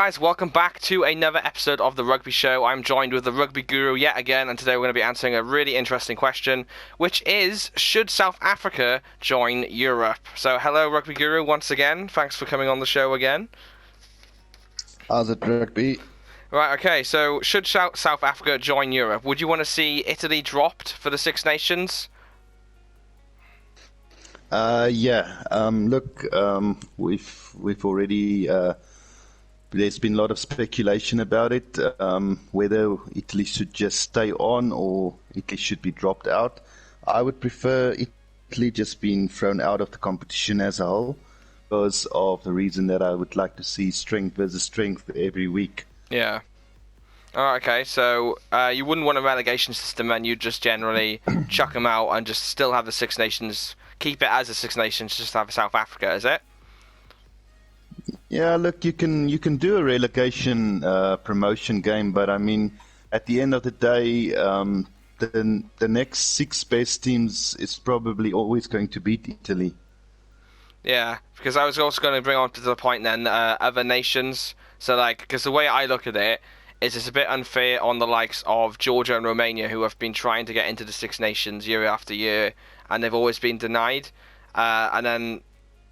guys, welcome back to another episode of the Rugby Show. I'm joined with the Rugby Guru yet again, and today we're going to be answering a really interesting question, which is, should South Africa join Europe? So hello Rugby Guru once again, thanks for coming on the show again. How's it, Rugby? Right, okay, so should South Africa join Europe? Would you want to see Italy dropped for the Six Nations? We've already there's been a lot of speculation about it, whether Italy should just stay on or Italy should be dropped out. I would prefer Italy just being thrown out of the competition as a whole, because of the reason that I would like to see strength versus strength every week. Yeah. Alright, okay, so you wouldn't want a relegation system, and you'd just generally chuck them out and just still have the Six Nations, keep it as the Six Nations, just have South Africa, is it? Yeah, look, you can do a relegation promotion game, but I mean, at the end of the day, the next six best teams is probably always going to beat Italy. Yeah, because I was also going to bring on to the point then, other nations. So, like, because the way I look at it is it's a bit unfair on the likes of Georgia and Romania, who have been trying to get into the Six Nations year after year, and they've always been denied. And then,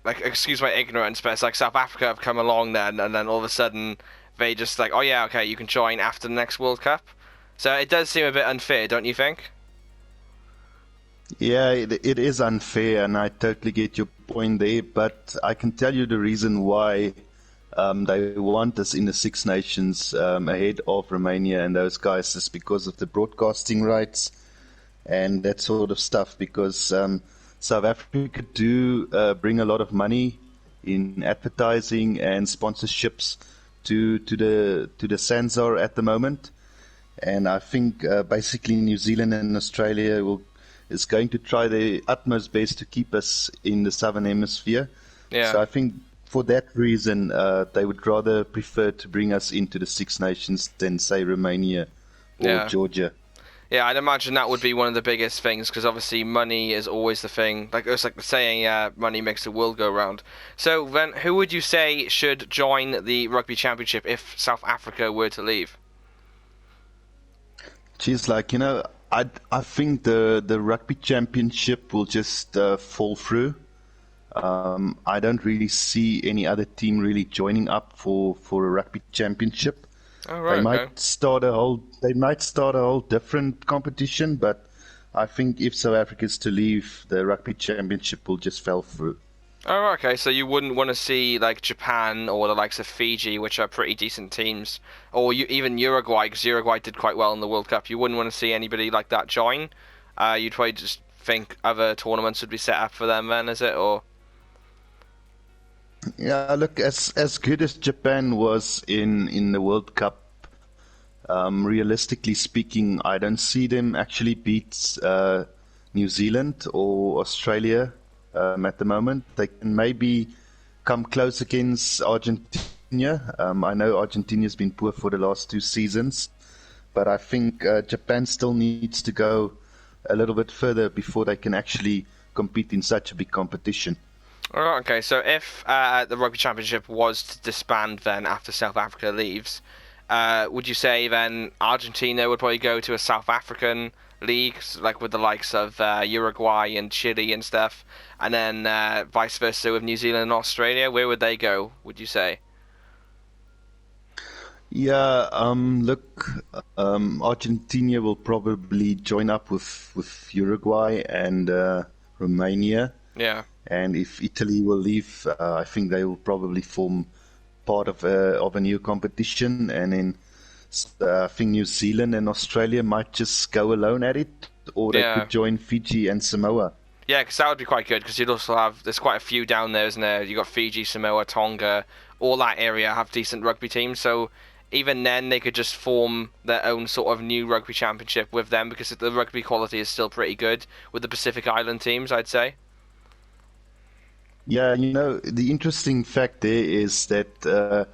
like, excuse my ignorance, but it's like South Africa have come along then, and then all of a sudden they just like, oh yeah, okay, you can join after the next World Cup. So it does seem a bit unfair, don't you think? Yeah, it is unfair, and I totally get your point there, but I can tell you the reason why they want us in the Six Nations ahead of Romania and those guys is because of the broadcasting rights and that sort of stuff, because South Africa do bring a lot of money in advertising and sponsorships to the Sanzar at the moment, and I think basically New Zealand and Australia is going to try their utmost best to keep us in the Southern Hemisphere. Yeah. So I think for that reason they would rather prefer to bring us into the Six Nations than, say, Romania or Georgia. Yeah, I'd imagine that would be one of the biggest things, because obviously money is always the thing. Like, it's like the saying, money makes the world go round. So then, who would you say should join the Rugby Championship if South Africa were to leave? Geez, like, I think the Rugby Championship will just fall through. I don't really see any other team really joining up for a Rugby Championship. Oh, right, they might start a whole different competition, but I think if South Africa is to leave, the Rugby Championship will just fall through. Oh, okay, so you wouldn't want to see, like, Japan or the likes of Fiji, which are pretty decent teams, or even Uruguay, because Uruguay did quite well in the World Cup. You wouldn't want to see anybody like that join? You'd probably just think other tournaments would be set up for them then, is it, or...? Yeah, look, as good as Japan was in the World Cup, realistically speaking, I don't see them actually beat New Zealand or Australia at the moment. They can maybe come close against Argentina. I know Argentina's been poor for the last two seasons, but I think Japan still needs to go a little bit further before they can actually compete in such a big competition. Oh, okay, so if the Rugby Championship was to disband then after South Africa leaves, would you say then Argentina would probably go to a South African league, like with the likes of Uruguay and Chile and stuff, and then vice versa with New Zealand and Australia? Where would they go, would you say? Yeah, look, Argentina will probably join up with Uruguay and Romania. Yeah. And if Italy will leave, I think they will probably form part of a new competition. And then I think New Zealand and Australia might just go alone at it, or they could join Fiji and Samoa. Yeah, because that would be quite good, because you'd also have, there's quite a few down there, isn't there? You've got Fiji, Samoa, Tonga, all that area have decent rugby teams, so even then they could just form their own sort of new rugby championship with them, because the rugby quality is still pretty good with the Pacific Island teams, I'd say. Yeah, the interesting fact there is that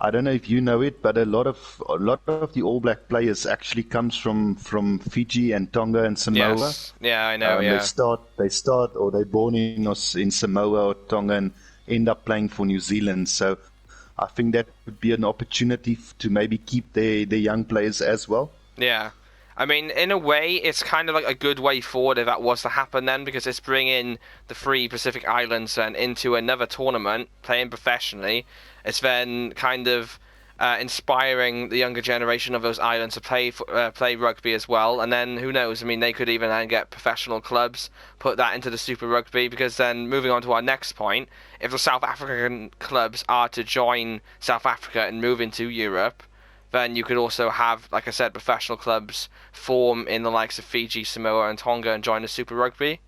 I don't know if you know it, but a lot of the All Black players actually comes from Fiji and Tonga and Samoa. Yes. Yeah, I know. Yeah. They start, or they're born in Samoa or Tonga and end up playing for New Zealand. So I think that would be an opportunity to maybe keep their young players as well. Yeah. I mean, in a way, it's kind of like a good way forward if that was to happen then, because it's bringing the three Pacific Islands then into another tournament, playing professionally. It's then kind of inspiring the younger generation of those islands to play rugby as well. And then, who knows, I mean, they could even then get professional clubs, put that into the Super Rugby, because then, moving on to our next point, if the South African clubs are to join South Africa and move into Europe, then you could also have, like I said, professional clubs form in the likes of Fiji, Samoa, and Tonga and join the Super Rugby.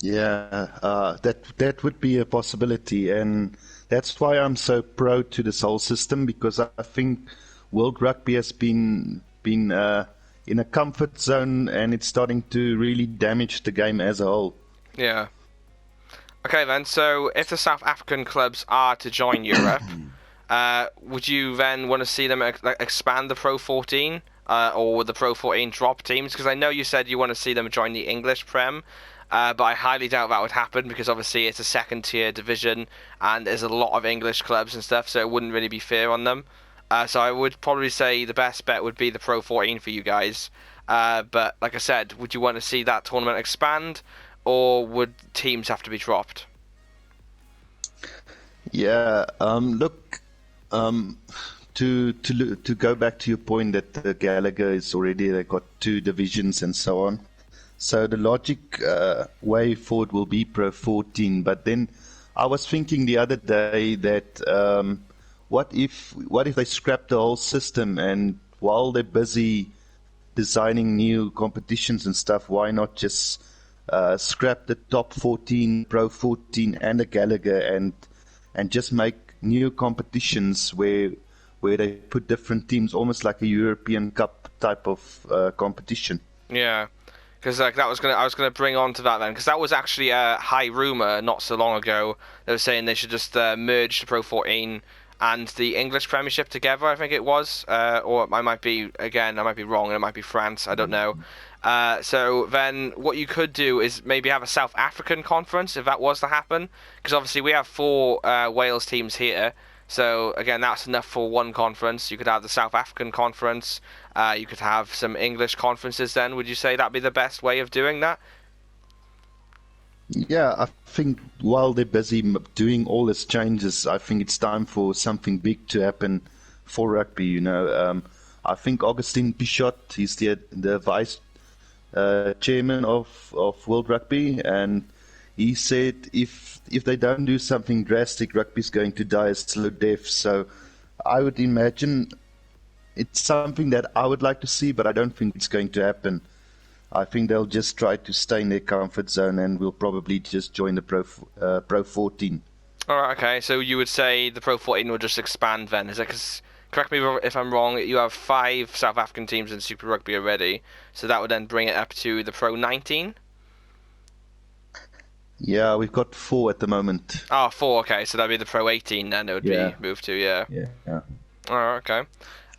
Yeah, that would be a possibility, and that's why I'm so pro to this whole system, because I think World Rugby has been in a comfort zone, and it's starting to really damage the game as a whole. Yeah. Okay then, so if the South African clubs are to join Europe, would you then want to see them expand the Pro 14, or would the Pro 14 drop teams? Because I know you said you want to see them join the English Prem, but I highly doubt that would happen, because obviously it's a second-tier division and there's a lot of English clubs and stuff, so it wouldn't really be fair on them. So I would probably say the best bet would be the Pro 14 for you guys. But like I said, would you want to see that tournament expand, or would teams have to be dropped? Yeah, look, to go back to your point that the Gallagher is already, they got 2 divisions and so on. So the logic way forward will be Pro 14. But then I was thinking the other day that what if they scrap the whole system, and while they're busy designing new competitions and stuff, why not just scrap the top 14, Pro 14, and the Gallagher, and just make new competitions where they put different teams, almost like a European Cup type of competition. Yeah. Because like I was gonna bring on to that then, because that was actually a high rumor not so long ago. They were saying they should just merge the Pro 14 and the English Premiership together. I think it was, or I might be wrong, and it might be France. I don't know. So then, what you could do is maybe have a South African conference if that was to happen, because obviously we have 4 Wales teams here. So again, that's enough for one conference. You could have the South African conference. You could have some English conferences then. Would you say that'd be the best way of doing that? Yeah, I think while they're busy doing all these changes, I think it's time for something big to happen for rugby. I think Augustin Pichot, he's the vice chairman of World Rugby, and he said if they don't do something drastic, rugby's going to die a slow death. So I would imagine it's something that I would like to see, but I don't think it's going to happen. I think they'll just try to stay in their comfort zone, and we'll probably just join the Pro 14. All right, okay. So you would say the Pro 14 will just expand then? Is it? Because correct me if I'm wrong. You have 5 South African teams in Super Rugby already, so that would then bring it up to the Pro 19. Yeah, we've got 4 at the moment. Oh, 4. Okay, so that'd be the Pro 18 then. It would be moved to. Yeah. Yeah. All right, okay.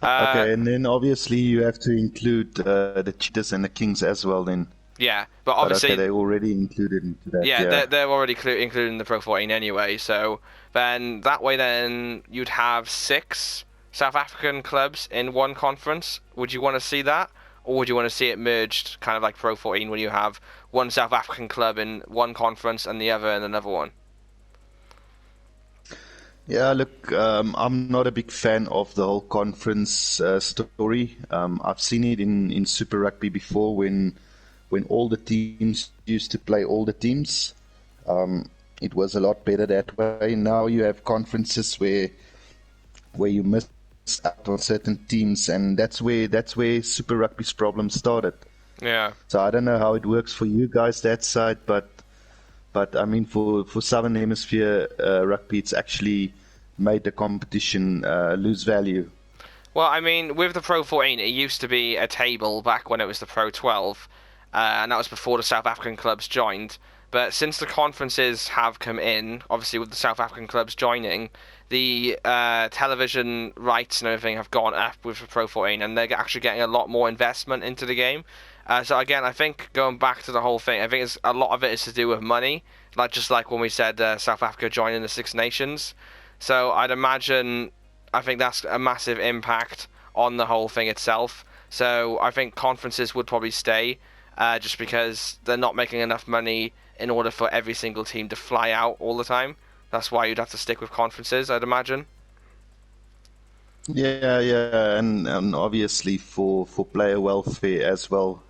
Okay, and then obviously you have to include the Cheetahs and the Kings as well then. Yeah, but obviously... But okay, they're already included into that. Yeah, they're already included in the Pro 14 anyway, so then that way then you'd have 6 South African clubs in one conference. Would you want to see that? Or would you want to see it merged, kind of like Pro 14, where you have one South African club in one conference and the other in another one? Yeah, look, I'm not a big fan of the whole conference story. I've seen it in Super Rugby before when all the teams used to play all the teams. It was a lot better that way. Now you have conferences where you miss out on certain teams, and that's where Super Rugby's problem started. Yeah. So I don't know how it works for you guys that side, but I mean for Southern Hemisphere rugby, it's actually made the competition lose value. Well, I mean, with the Pro 14, it used to be a table back when it was the Pro 12, and that was before the South African clubs joined. But since the conferences have come in, obviously with the South African clubs joining, the television rights and everything have gone up with the Pro 14, and they're actually getting a lot more investment into the game. So again, I think going back to the whole thing, I think a lot of it is to do with money, just like when we said South Africa joining the Six Nations. So I'd imagine, I think that's a massive impact on the whole thing itself. So I think conferences would probably stay, just because they're not making enough money in order for every single team to fly out all the time. That's why you'd have to stick with conferences, I'd imagine. Yeah, yeah, and obviously for player welfare as well,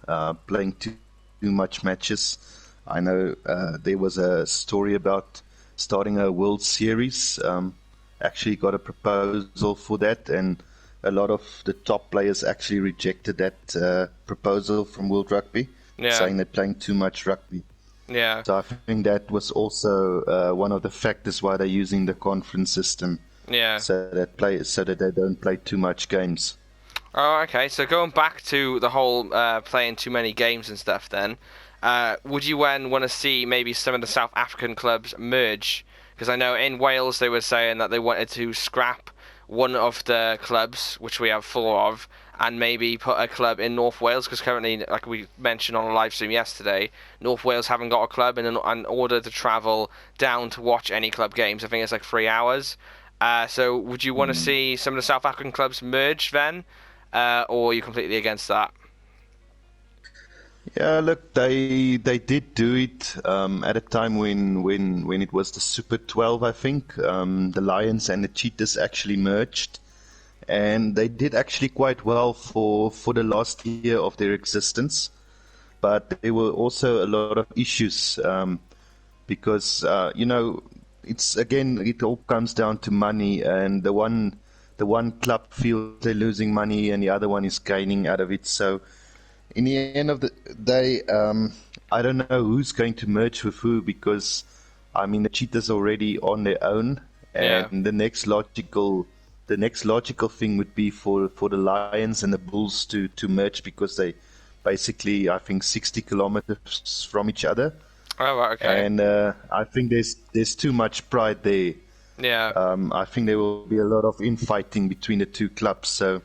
playing too much matches. I know there was a story about starting a World Series. Actually got a proposal for that, and a lot of the top players actually rejected that proposal from World Rugby, Yeah, saying they're playing too much rugby. yeah. So I think that was also one of the factors why they're using the conference system, Yeah. so that they don't play too much games. Oh, okay. So going back to the whole playing too many games and stuff, then, would you then want to see maybe some of the South African clubs merge? Because I know in Wales they were saying that they wanted to scrap one of the clubs, which we have four of, and maybe put a club in North Wales. Because currently, like we mentioned on a live stream yesterday, North Wales haven't got a club, and in order to travel down to watch any club games, I think it's like 3 hours. So would you want to see some of the South African clubs merge then? Or are you completely against that? Yeah, look, they did do it at a time when it was the Super 12, I think. The Lions and the Cheetahs actually merged, and they did actually quite well for the last year of their existence. But there were also a lot of issues because it's again, it all comes down to money, and the one club feels they're losing money and the other one is gaining out of it. So in the end of the day, I don't know who's going to merge with who, because I mean the Cheetahs already on their own, Yeah. and the next logical thing would be for the Lions and the Bulls to merge, because they basically, I think, 60 kilometers from each other, Oh, right, okay. and I think there's too much pride there. Yeah. I think there will be a lot of infighting between the two clubs. So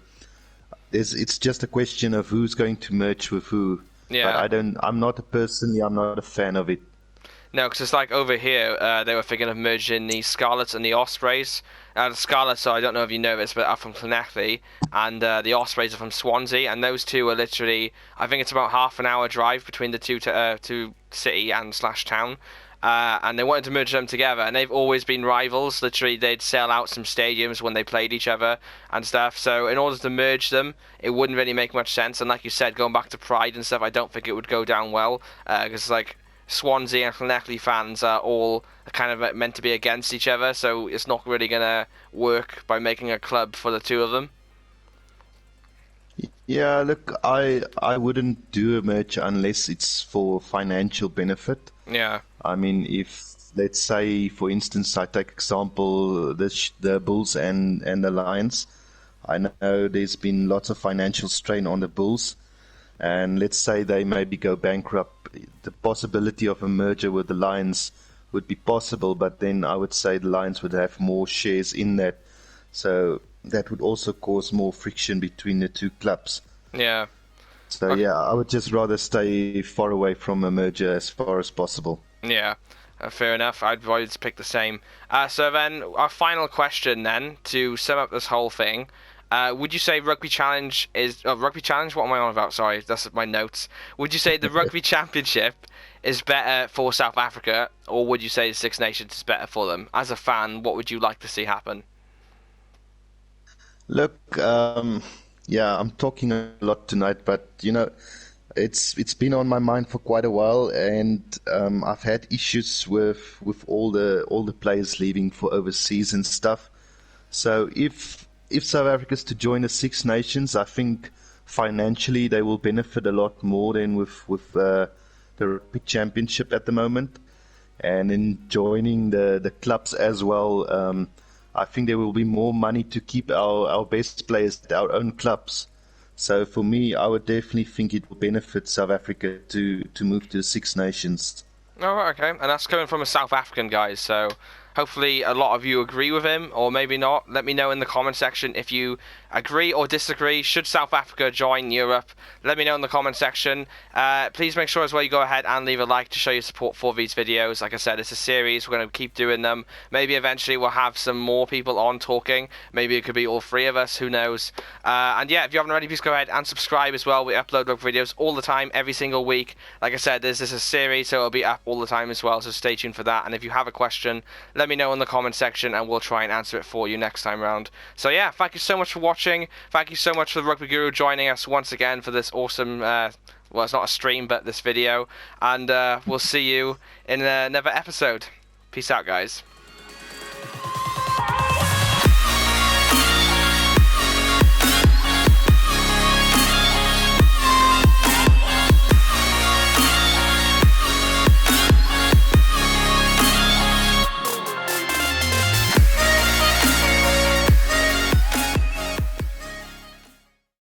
it's just a question of who's going to merge with who. But Yeah. I'm not a fan of it. No, because it's like over here, they were thinking of merging the Scarlets and the Ospreys. The Scarlets, I don't know if you know this, but are from Llanelli, and the Ospreys are from Swansea, and those two are literally, I think it's about half an hour drive between the two city and slash town. And they wanted to merge them together, and they've always been rivals. Literally, they'd sell out some stadiums when they played each other and stuff. So, in order to merge them, it wouldn't really make much sense. And like you said, going back to pride and stuff, I don't think it would go down well, because like Swansea and Llanelli fans are all kind of meant to be against each other, so it's not really gonna work by making a club for the two of them. Yeah, look, I wouldn't do a merge unless it's for financial benefit. Yeah, I mean, if let's say, for instance, I take example the Bulls and the Lions. I know there's been lots of financial strain on the Bulls, and let's say they maybe go bankrupt. The possibility of a merger with the Lions would be possible, but then I would say the Lions would have more shares in that, so that would also cause more friction between the two clubs. yeah. So Okay. yeah, I would just rather stay far away from a merger as far as possible. Yeah, fair enough. I'd probably just pick the same. So then, our final question then, to sum up this whole thing, would you say Rugby Challenge is... Oh, Rugby Challenge? What am I on about? Sorry, that's my notes. Would you say the Rugby Championship is better for South Africa, or would you say the Six Nations is better for them? As a fan, what would you like to see happen? Look, yeah, I'm talking a lot tonight, but it's been on my mind for quite a while, and I've had issues with all the players leaving for overseas and stuff. So if South Africa's to join the Six Nations, I think financially they will benefit a lot more than with the Rugby Championship at the moment, and in joining the clubs as well. I think there will be more money to keep our best players at our own clubs. So for me, I would definitely think it will benefit South Africa to move to the Six Nations. Oh, right, okay. And that's coming from a South African guy, so Hopefully a lot of you agree with him, or maybe not. Let me know in the comment section if you agree or disagree. Should South Africa join Europe? Let me know in the comment section. Please make sure as well you go ahead and leave a like to show your support for these videos. Like I said, it's a series. We're going to keep doing them. Maybe eventually we'll have some more people on talking. Maybe it could be all three of us. Who knows? And yeah, if you haven't already, please go ahead and subscribe as well. We upload rugby videos all the time, every single week. Like I said, this is a series, so it'll be up all the time as well. So stay tuned for that. And if you have a question, let me know in the comment section and we'll try and answer it for you next time round. So yeah, thank you so much for watching. Thank you so much for the Rugby Guru joining us once again for this awesome, well, it's not a stream, but this video. And we'll see you in another episode. Peace out, guys.